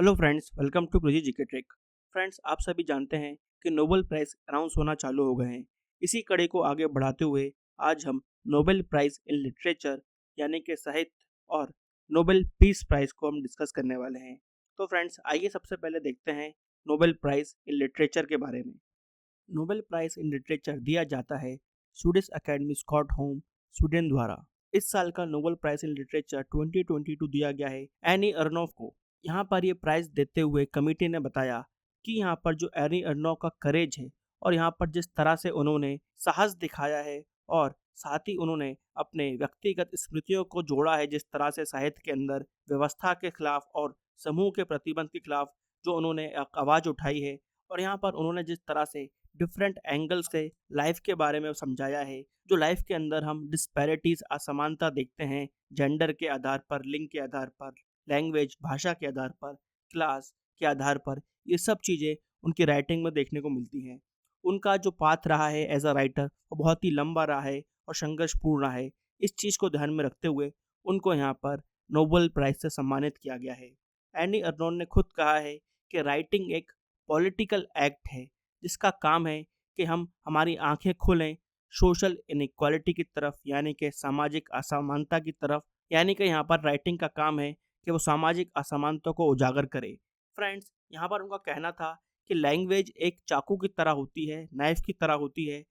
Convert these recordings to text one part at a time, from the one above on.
Hello friends, welcome to crazy GK trick. Friends, आप सभी जानते हैं कि नोबेल प्राइज अनाउंस होना चालू हो गए हैं। इसी कड़ी को आगे बढ़ाते हुए आज हम नोबेल प्राइज इन लिटरेचर यानी कि साहित्य और नोबेल पीस प्राइज को हम डिस्कस करने वाले हैं। तो फ्रेंड्स, आइए सबसे पहले देखते हैं नोबेल प्राइज इन लिटरेचर के बारे में। नोबेल प्राइज इन लिटरेचर दिया जाता है स्वीडिश अकेडमी स्टॉकहोम, स्वीडन द्वारा। इस साल का नोबेल प्राइज इन लिटरेचर 2022 दिया गया है एनी अर्नोफ को। यहाँ पर ये प्राइज देते हुए कमेटी ने बताया कि यहाँ पर जो एनी अर्नोफ का करेज है और यहाँ पर जिस तरह से उन्होंने साहस दिखाया है और साथ ही उन्होंने अपने व्यक्तिगत स्मृतियों को जोड़ा है, जिस तरह से साहित्य के अंदर व्यवस्था के खिलाफ और समूह के प्रतिबंध के खिलाफ जो उन्होंने एक आवाज़ उठाई है, और यहाँ पर उन्होंने जिस तरह से डिफरेंट एंगल से लाइफ के बारे में समझाया है, जो लाइफ के अंदर हम डिस्पैरिटीज असमानता देखते हैं, जेंडर के आधार पर, लिंग के आधार पर, लैंग्वेज भाषा के आधार पर, क्लास के आधार पर, ये सब चीज़ें उनकी राइटिंग में देखने को मिलती हैं। उनका जो पाथ रहा है एज अ राइटर वो बहुत ही लंबा रहा है और संघर्षपूर्ण रहा है। इस चीज़ को ध्यान में रखते हुए उनको यहाँ पर नोबेल प्राइज से सम्मानित किया गया है। एनी अर्नोन ने खुद कहा है कि राइटिंग एक पॉलिटिकल एक्ट है, जिसका काम है कि हम हमारी आंखें खोलें सोशल इनइक्वालिटी की तरफ, यानी कि सामाजिक असमानता की तरफ। यानी कि यहाँ पर राइटिंग का काम है कि वो सामाजिक असमानता को उजागर करे। फ्रेंड्स, यहाँ पर उनका कहना था कि लैंग्वेज एक चाकू की तरह होती है, नाइफ की तरह होती है,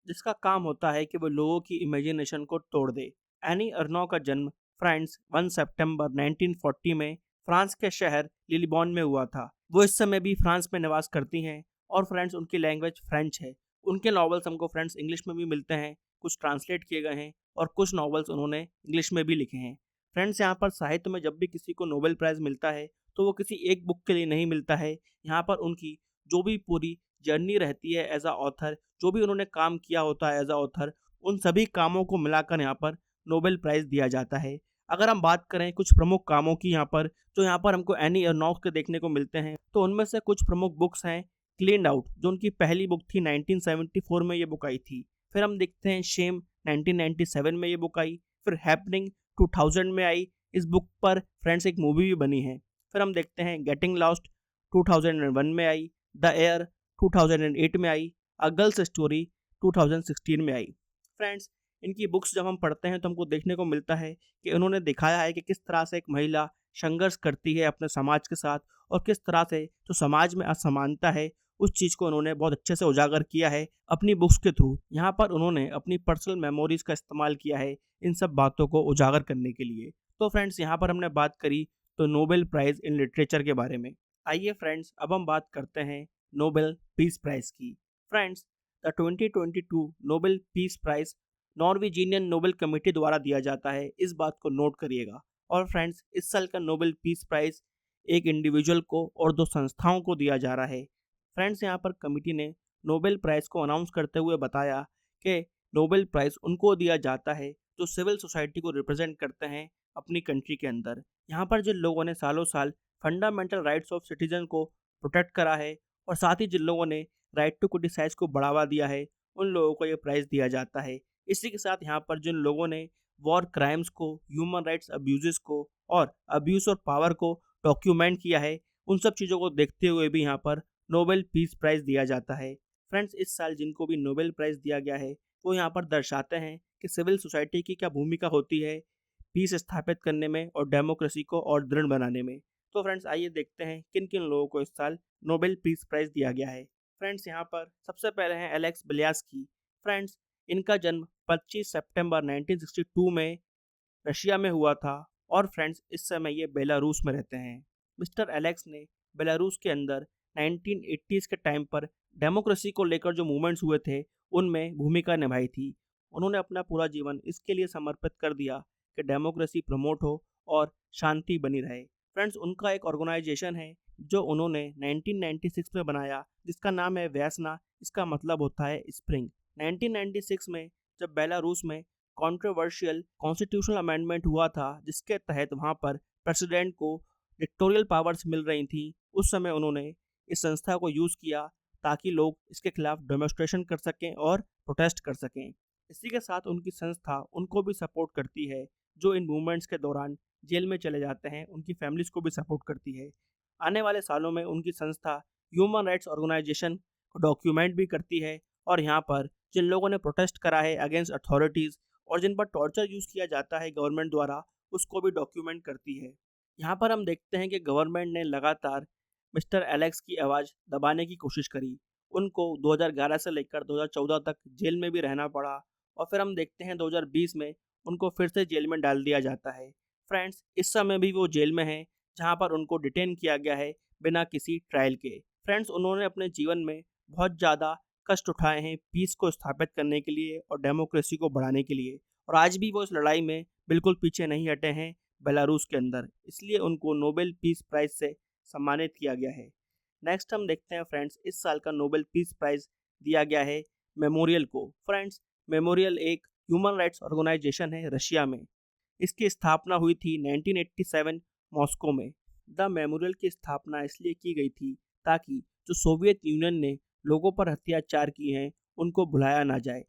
जिसका काम होता है कि वो लोगों की इमेजिनेशन को तोड़ दे। एनी अर्नो का जन्म फ्रांस 1 सितंबर 1940 में फ्रांस के शहर लिलीबॉन में हुआ था। वो इस समय भी फ्रांस में निवास करती हैं और फ्रेंड्स उनकी लैंग्वेज फ्रेंच है। उनके नॉवेल्स हमको फ्रेंड्स इंग्लिश में भी मिलते हैं, कुछ ट्रांसलेट किए गए हैं और कुछ नॉवेल्स उन्होंने इंग्लिश में भी लिखे हैं। फ्रेंड्स, यहाँ पर साहित्य में जब भी किसी को नोबेल प्राइज़ मिलता है तो वो किसी एक बुक के लिए नहीं मिलता है। यहाँ पर उनकी जो भी पूरी जर्नी रहती है एज अ ऑथर, जो भी उन्होंने काम किया होता है एज अ ऑथर, उन सभी कामों को मिलाकर यहाँ पर नोबेल प्राइज़ दिया जाता है। अगर हम बात करें कुछ प्रमुख कामों की यहाँ पर, जो यहाँ पर हमको एनी अर्नोफ के देखने को मिलते हैं, तो उनमें से कुछ प्रमुख बुक्स हैं। क्लीन्ड आउट, जो उनकी पहली बुक थी, 1974 में ये बुक आई थी। फिर हम देखते हैं शेम, 1997 में ये बुक आई। फिर हैपनिंग 2000 में आई। इस बुक पर फ्रेंड्स एक मूवी भी बनी है। फिर हम देखते हैं गेटिंग लॉस्ट, 2001 में आई। द एयर 2008 में आई। अ गर्ल्स स्टोरी 2016 में आई। फ्रेंड्स, इनकी बुक्स जब हम पढ़ते हैं तो हमको देखने को मिलता है कि उन्होंने दिखाया है कि किस तरह से एक महिला संघर्ष करती है अपने समाज के साथ, और किस तरह से जो समाज में असमानता है उस चीज़ को उन्होंने बहुत अच्छे से उजागर किया है अपनी बुक्स के थ्रू। यहाँ पर उन्होंने अपनी पर्सनल मेमोरीज का इस्तेमाल किया है इन सब बातों को उजागर करने के लिए। तो फ्रेंड्स, यहाँ पर हमने बात करी तो नोबेल प्राइज़ इन लिटरेचर के बारे में। आइए फ्रेंड्स, अब हम बात करते हैं नोबेल पीस प्राइज़ की। Friends, the 2022 Nobel peace prize Norwegian Nobel committee द्वारा दिया जाता है, इस बात को नोट करिएगा। और फ्रेंड्स, इस साल का नोबेल पीस प्राइज़ एक इंडिविजुअल को और दो संस्थाओं को दिया जा रहा है। फ्रेंड्स, यहाँ पर कमेटी ने नोबेल प्राइज़ को अनाउंस करते हुए बताया कि नोबेल प्राइज़ उनको दिया जाता है जो सिविल सोसाइटी को रिप्रेजेंट करते हैं अपनी कंट्री के अंदर। यहाँ पर जिन लोगों ने सालों साल फंडामेंटल राइट्स ऑफ सिटीजन को प्रोटेक्ट करा है और साथ ही जिन लोगों ने राइट टू क्रिटिसाइज को बढ़ावा दिया है, उन लोगों को ये प्राइज़ दिया जाता है। इसी के साथ यहाँ पर जिन लोगों ने वॉर क्राइम्स को, ह्यूमन राइट्स अब्यूज़ को और अब्यूज़ और पावर को डॉक्यूमेंट किया है, उन सब चीज़ों को देखते हुए भी यहाँ पर नोबेल पीस प्राइज़ दिया जाता है। फ्रेंड्स, इस साल जिनको भी नोबेल प्राइज़ दिया गया है वो यहाँ पर दर्शाते हैं कि सिविल सोसाइटी की क्या भूमिका होती है पीस स्थापित करने में और डेमोक्रेसी को और दृढ़ बनाने में। तो फ्रेंड्स, आइए देखते हैं किन किन लोगों को इस साल नोबेल पीस प्राइज़ दिया गया है। फ्रेंड्स, यहाँ पर सबसे पहले हैं एलेक्स बिलियास्की। फ्रेंड्स, इनका जन्म 25 सितंबर 1962 में रशिया में हुआ था और फ्रेंड्स इस समय ये बेलारूस में रहते हैं। मिस्टर एलेक्स ने बेलारूस के अंदर 1980s के टाइम पर डेमोक्रेसी को लेकर जो मूवमेंट्स हुए थे उनमें भूमिका निभाई थी। उन्होंने अपना पूरा जीवन इसके लिए समर्पित कर दिया कि डेमोक्रेसी प्रमोट हो और शांति बनी रहे। फ्रेंड्स, उनका एक ऑर्गेनाइजेशन है जो उन्होंने 1996 में बनाया, जिसका नाम है व्यासना। इसका मतलब होता है स्प्रिंग। 1996 में जब बेलारूस में कंट्रोवर्शियल कॉन्स्टिट्यूशनल अमेंडमेंट हुआ था, जिसके तहत वहाँ पर प्रेसिडेंट को डिक्टोरियल पावर्स मिल रही थी, उस समय उन्होंने इस संस्था को यूज़ किया ताकि लोग इसके खिलाफ डेमोस्ट्रेशन कर सकें और प्रोटेस्ट कर सकें। इसी के साथ उनकी संस्था उनको भी सपोर्ट करती है जो इन मूवमेंट्स के दौरान जेल में चले जाते हैं, उनकी फैमिलीज़ को भी सपोर्ट करती है। आने वाले सालों में उनकी संस्था ह्यूमन राइट्स ऑर्गेनाइजेशन को डॉक्यूमेंट भी करती है और यहाँ पर जिन लोगों ने प्रोटेस्ट करा है अगेंस्ट अथॉरिटीज़ और जिन पर टॉर्चर यूज़ किया जाता है गवर्नमेंट द्वारा, उसको भी डॉक्यूमेंट करती है। यहाँ पर हम देखते हैं कि गवर्नमेंट ने लगातार मिस्टर एलेक्स की आवाज़ दबाने की कोशिश करी। उनको 2011 से लेकर 2014 तक जेल में भी रहना पड़ा और फिर हम देखते हैं 2020 में उनको फिर से जेल में डाल दिया जाता है। फ्रेंड्स, इस समय भी वो जेल में हैं जहाँ पर उनको डिटेन किया गया है बिना किसी ट्रायल के। फ्रेंड्स, उन्होंने अपने जीवन में बहुत ज़्यादा कष्ट उठाए हैं पीस को स्थापित करने के लिए और डेमोक्रेसी को बढ़ाने के लिए, और आज भी वो इस लड़ाई में बिल्कुल पीछे नहीं हटे हैं बेलारूस के अंदर। इसलिए उनको नोबेल पीस प्राइज से सम्मानित किया गया है। नेक्स्ट हम देखते हैं फ्रेंड्स, इस साल का नोबेल पीस प्राइज दिया गया है मेमोरियल को। फ्रेंड्स, मेमोरियल एक ह्यूमन राइट्स ऑर्गेनाइजेशन है रशिया में। इसकी स्थापना हुई थी 1987 मॉस्को में। द मेमोरियल की स्थापना इसलिए की गई थी ताकि जो सोवियत यूनियन ने लोगों पर अत्याचार किए हैं उनको भुलाया ना जाए।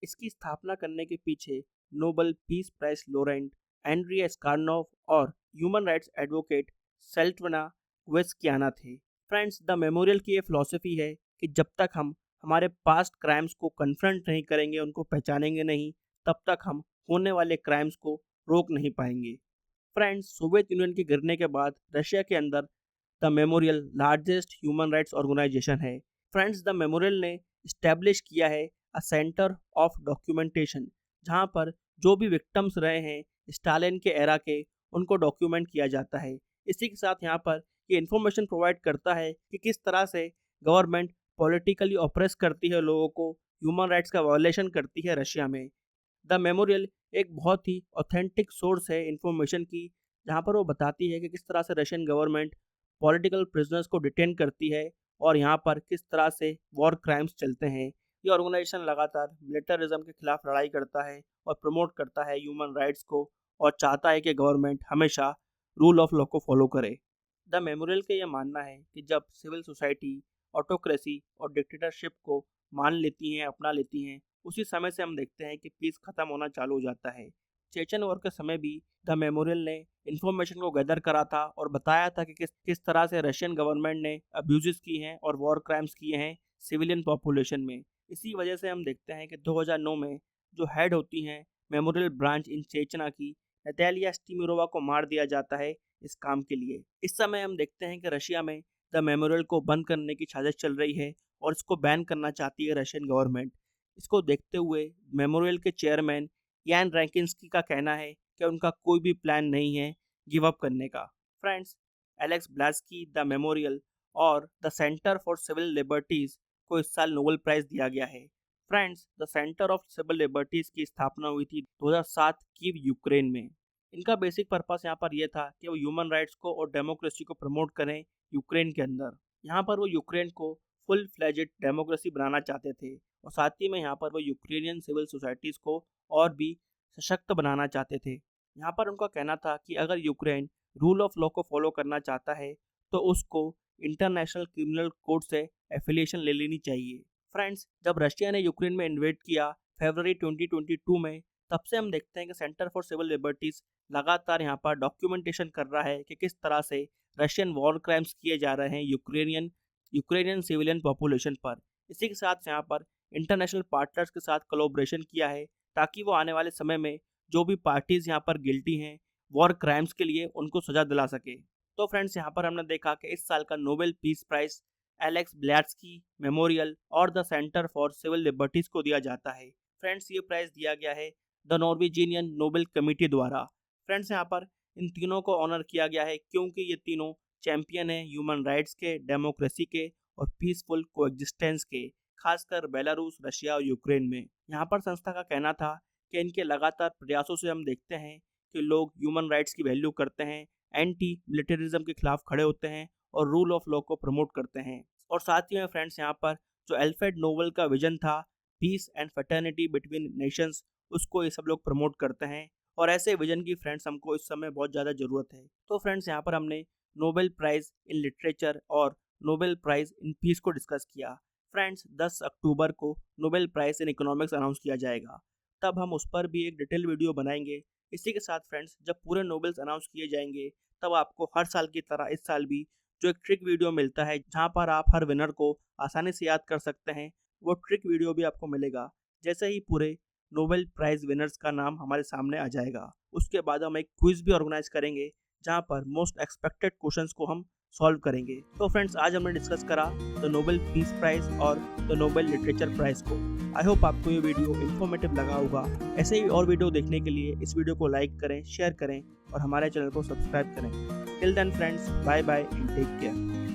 इसकी स्थापना करने के पीछे Nobel peace prize laureate Andrei Sakharov और ह्यूमन राइट्स एडवोकेट सेल्टवना क्वेस्कियाना थे। फ्रेंड्स, द मेमोरियल की ये फिलॉसफी है कि जब तक हम हमारे पास्ट क्राइम्स को कन्फ्रंट नहीं करेंगे, उनको पहचानेंगे नहीं, तब तक हम होने वाले क्राइम्स को रोक नहीं पाएंगे। फ्रेंड्स, सोवियत यूनियन के गिरने के बाद रशिया के अंदर the memorial largest human rights organisation है। फ्रेंड्स, द मेमोरियल ने इस्टेब्लिश किया है अ सेंटर ऑफ डॉक्यूमेंटेशन, जहाँ पर जो भी विक्टिम्स रहे हैं स्टालिन के एरा के, उनको डॉक्यूमेंट किया जाता है। इसी के साथ यहाँ पर ये इन्फॉर्मेशन प्रोवाइड करता है कि किस तरह से गवर्नमेंट पॉलिटिकली ऑप्रेस करती है लोगों को, ह्यूमन राइट्स का वायलेशन करती है रशिया में। द मेमोरियल एक बहुत ही ऑथेंटिक सोर्स है इन्फॉर्मेशन की, जहाँ पर वो बताती है कि किस तरह से रशियन गवर्नमेंट पॉलिटिकल प्रिजनर्स को डिटेन करती है और यहाँ पर किस तरह से वॉर क्राइम्स चलते हैं। ये ऑर्गेनाइजेशन लगातार मिलिटरिज्म के खिलाफ लड़ाई करता है और प्रमोट करता है ह्यूमन राइट्स को और चाहता है कि गवर्नमेंट हमेशा रूल ऑफ लॉ को फॉलो करे। द मेमोरियल का यह मानना है कि जब सिविल सोसाइटी ऑटोक्रेसी और डिक्टेटरशिप को मान लेती हैं, अपना लेती हैं, उसी समय से हम देखते हैं कि पीस खत्म होना चालू हो जाता है। चेचन वॉर के समय भी द मेमोरियल ने इन्फॉर्मेशन को गैदर करा था और बताया था कि किस किस तरह से रशियन गवर्नमेंट ने अब्यूजेस की हैं और वॉर क्राइम्स किए हैं सिविलियन पॉपुलेशन में। इसी वजह से हम देखते हैं कि 2009 में जो हेड होती हैं मेमोरियल ब्रांच इन चेचना की, नतालिया स्टीमिरोवा को मार दिया जाता है इस काम के लिए। इस समय हम देखते हैं कि रशिया में द मेमोरियल को बंद करने की साजिश चल रही है और इसको बैन करना चाहती है रशियन गवर्नमेंट। इसको देखते हुए मेमोरियल के चेयरमैन यान रैंकिन्स्की का कहना है कि उनका कोई भी प्लान नहीं है गिव अप करने का। Friends, Ales Bialiatski, the memorial और the centre for civil liberties को इस साल नोबेल प्राइज़ दिया गया है। Friends, the centre of civil liberties की स्थापना हुई थी 2007 कीव यूक्रेन में। इनका बेसिक पर्पस यहाँ पर यह था कि वो ह्यूमन राइट्स को और डेमोक्रेसी को प्रमोट करें यूक्रेन के अंदर। यहाँ पर वो यूक्रेन को फुल फ्लेजेड डेमोक्रेसी बनाना चाहते थे और साथ ही में यहाँ पर वो यूक्रेनियन सिविल सोसाइटीज़ को और भी सशक्त बनाना चाहते थे। यहाँ पर उनका कहना था कि अगर यूक्रेन रूल ऑफ लॉ को फॉलो करना चाहता है तो उसको इंटरनेशनल क्रिमिनल कोर्ट से एफिलिएशन ले लेनी चाहिए। फ्रेंड्स, जब रशिया ने यूक्रेन में इन्वेड किया फरवरी 2022 में, तब से हम देखते हैं कि सेंटर फॉर सिविल लिबर्टीज़ लगातार यहाँ पर डॉक्यूमेंटेशन कर रहा है कि किस तरह से रशियन वॉर क्राइम्स किए जा रहे हैं यूक्रेनियन सिविलियन पॉपुलेशन पर। इसी के साथ यहाँ पर इंटरनेशनल पार्टनर्स के साथ कोलैबोरेशन किया है ताकि वो आने वाले समय में जो भी पार्टीज़ यहाँ पर गिल्टी हैं वॉर क्राइम्स के लिए, उनको सजा दिला सके। तो फ्रेंड्स, यहाँ पर हमने देखा कि इस साल का Nobel peace prize Ales Bialiatski, memorial और the centre for civil liberties को दिया जाता है। फ्रेंड्स, ये प्राइज़ दिया गया है द नॉर्वेजियन नोबेल कमेटी द्वारा। फ्रेंड्स, यहाँ पर इन तीनों को ऑनर किया गया है क्योंकि ये तीनों चैंपियन हैं ह्यूमन राइट्स के, डेमोक्रेसी के और पीसफुल कोएग्जिस्टेंस के, खासकर बेलारूस, रशिया और यूक्रेन में। यहाँ पर संस्था का कहना था कि इनके लगातार प्रयासों से हम देखते हैं कि लोग ह्यूमन राइट्स की वैल्यू करते हैं, एंटी मिलिटरिज्म के खिलाफ खड़े होते हैं और रूल ऑफ लॉ को प्रमोट करते हैं। और साथ ही में फ्रेंड्स, यहाँ पर जो अल्फ्रेड नोबेल का विजन था peace and fraternity between nations, उसको ये सब लोग प्रमोट करते हैं और ऐसे विजन की फ्रेंड्स हमको इस समय बहुत ज़्यादा ज़रूरत है। तो फ्रेंड्स, यहाँ पर हमने नोबेल प्राइज़ इन लिटरेचर और नोबेल प्राइज़ इन पीस को डिस्कस किया। फ्रेंड्स, 10 अक्टूबर को Nobel prize in economics announce किया जाएगा, तब हम उस पर भी एक डिटेल वीडियो बनाएंगे। इसी के साथ फ्रेंड्स, जब पूरे नोबेल्स अनाउंस किए जाएंगे तब आपको हर साल की तरह इस साल भी जो एक ट्रिक वीडियो मिलता है जहाँ पर आप हर विनर को आसानी से याद कर सकते हैं, वो ट्रिक वीडियो भी आपको मिलेगा जैसे ही पूरे नोबेल प्राइज विनर्स का नाम हमारे सामने आ जाएगा। उसके बाद हम एक क्विज भी ऑर्गेनाइज करेंगे जहाँ पर मोस्ट एक्सपेक्टेड क्वेश्चंस को हम सॉल्व करेंगे। तो फ्रेंड्स, आज हमने डिस्कस करा द नोबेल पीस प्राइज और द नोबेल लिटरेचर प्राइज को। आई होप आपको ये वीडियो इन्फॉर्मेटिव लगा होगा। ऐसे ही और वीडियो देखने के लिए इस वीडियो को लाइक करें, शेयर करें और हमारे चैनल को सब्सक्राइब करें। Till then friends, bye bye and take care.